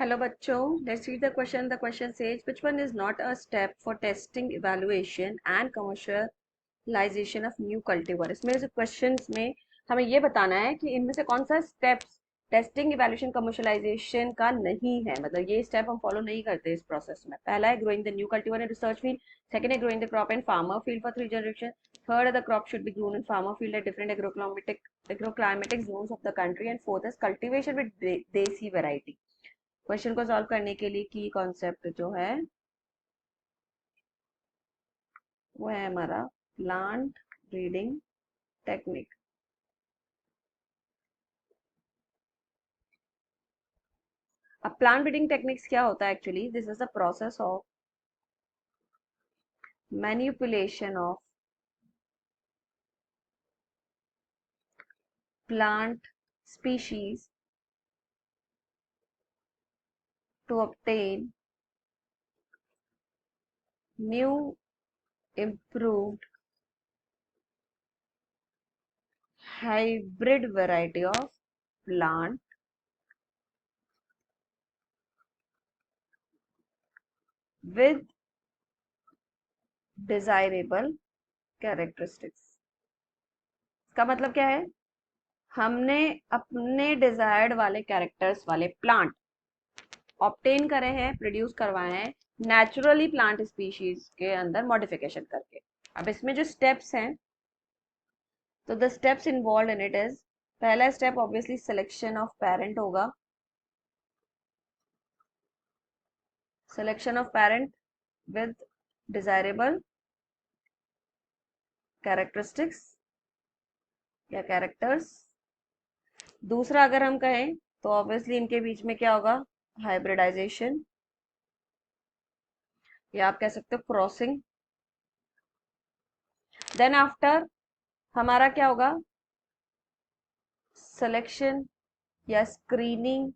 Hello बच्चों, let's read the question. The question says, which one is not a step for testing, evaluation and commercialization of new cultivar? इसमें से questions में हमें ये बताना है कि इनमें से कौन सा steps टेस्टिंग इवैल्यूएशन कमर्शलाइजेशन का नहीं है, मतलब ये स्टेप हम फॉलो नहीं करते इस प्रोसेस में। पहला है growing the new cultivar in research field, second है growing the crop in farmer field for 3 generation, third है the crop should be grown in farmer field at different agroclimatic zones of the country, and fourth है cultivation with desi variety. Question को solve करने के लिए की concept जो है वो है हमारा प्लांट ब्रीडिंग टेक्निक। अब प्लांट ब्रीडिंग टेक्निक्स क्या होता है? Actually this is the process of manipulation of plant species to obtain new improved hybrid variety of plant with desirable characteristics। इसका मतलब क्या है? हमने अपने डिजायर्ड वाले कैरेक्टर्स वाले प्लांट ऑब्टेन करे हैं, प्रोड्यूस करवाए हैं नेचुरली प्लांट स्पीशीज के अंदर मॉडिफिकेशन करके। अब इसमें जो स्टेप्स हैं, तो the steps involve in it is, पहला step obviously selection of parent होगा, selection of parent with desirable characteristics या कैरेक्टर्स। दूसरा अगर हम कहें तो ऑब्वियसली इनके बीच में क्या होगा? हाइब्रिडाइजेशन, या आप कह सकते हो क्रॉसिंग। देन आफ्टर हमारा क्या होगा? सिलेक्शन या स्क्रीनिंग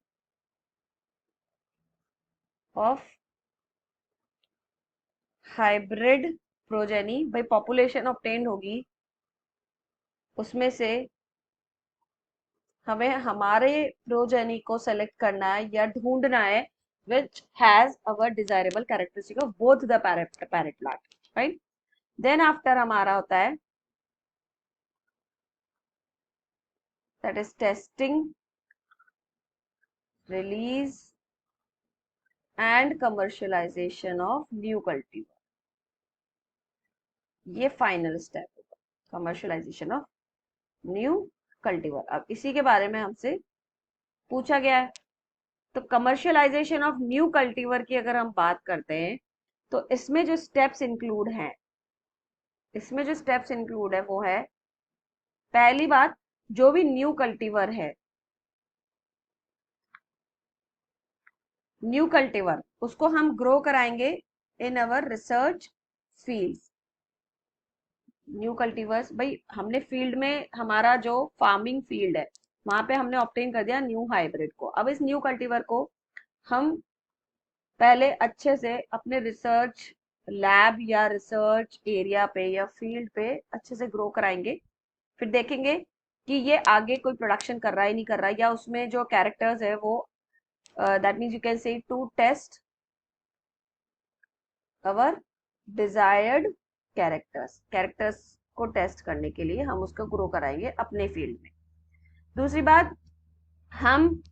ऑफ हाइब्रिड प्रोजेनी। भाई पॉपुलेशन ऑब्टेन्ड होगी, उसमें से हमें हमारे प्रोजेनी को सेलेक्ट करना है या ढूंढना है which has our desirable characteristic of both the parent plant, right? then after हमारा होता है that is testing, release and commercialization of new cultivar। ये फाइनल स्टेप होगा, कमर्शलाइजेशन ऑफ न्यू कल्टीवर। अब इसी के बारे में हमसे पूछा गया है, तो कमर्शियलाइजेशन ऑफ न्यू कल्टीवर की अगर हम बात करते हैं तो इसमें जो स्टेप्स इंक्लूड हैं, इसमें जो स्टेप्स इंक्लूड है वो है, पहली बात, जो भी न्यू कल्टीवर है, न्यू कल्टीवर उसको हम ग्रो कराएंगे इन अवर रिसर्च फील्ड्स। न्यू कल्टीवर्स, भाई हमने फील्ड में, हमारा जो फार्मिंग फील्ड है वहां पे हमने ऑब्टेन कर दिया न्यू हाइब्रिड को। अब इस न्यू कल्टीवर को हम पहले अच्छे से अपने रिसर्च लैब या रिसर्च एरिया पे या फील्ड पे अच्छे से ग्रो कराएंगे। फिर देखेंगे कि ये आगे कोई प्रोडक्शन कर रहा है नहीं कर रहा है, या उसमें जो कैरेक्टर्स है वो that means you can say to test our desired characters, characters को टेस्ट करने के लिए हम उसको ग्रो कराएंगे अपने फील्ड में। दूसरी बात, हम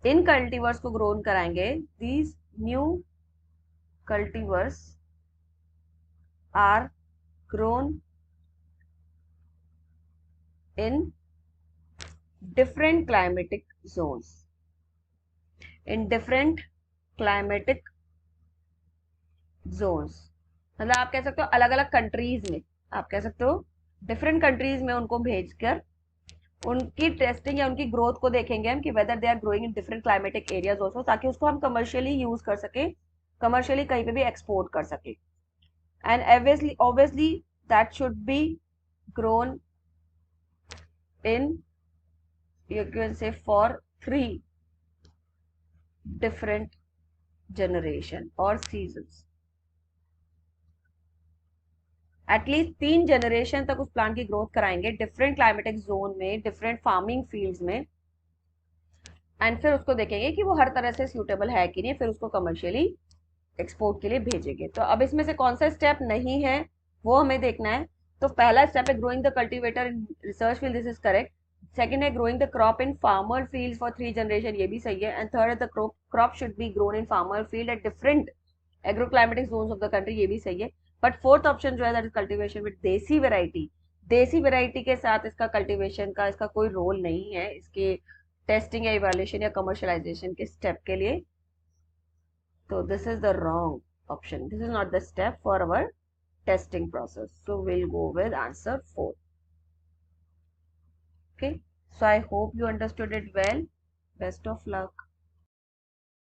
इन कल्टीवर्स को ग्रोन कराएंगे, these new cultivars are grown in different climatic zones, in different climatic zones, मतलब आप कह सकते हो अलग अलग कंट्रीज में, आप कह सकते हो डिफरेंट कंट्रीज में उनको भेजकर उनकी टेस्टिंग या उनकी ग्रोथ को देखेंगे हम कि whether they are growing in different climatic areas also, ताकि उसको हम कमर्शियली यूज कर सके, कमर्शियली कहीं पे भी एक्सपोर्ट कर सके। And obviously that should be grown in, you can say, for 3 different generation or seasons, at least 3 generation तक उस प्लांट की ग्रोथ कराएंगे डिफरेंट क्लाइमेटिक जोन में, डिफरेंट फार्मिंग फील्ड्स में, एंड फिर उसको देखेंगे कि वो हर तरह से सूटेबल है कि नहीं, फिर उसको कमर्शियली एक्सपोर्ट के लिए भेजेंगे। तो अब इसमें से कौन सा स्टेप नहीं है वो हमें देखना है। तो पहला स्टेप है growing the cultivator in research field, this is correct. Second है growing the crop in farmer field for 3 generation, ये भी सही है। एंड थर्ड है the crop should be grown in farmer field at different agroclimatic zones of the country, ये भी सही है। बट फोर्थ ऑप्शन जो है that is cultivation with desi variety, desi variety के साथ इसका कल्टीवेशन का इसका कोई रोल नहीं है इसके टेस्टिंग या इवैल्यूएशन या कमर्शलाइजेशन के स्टेप के लिए। So this is the wrong option. This is not the step for our testing process. So we'll go with answer 4. Okay. So I hope you understood it well. Best of luck.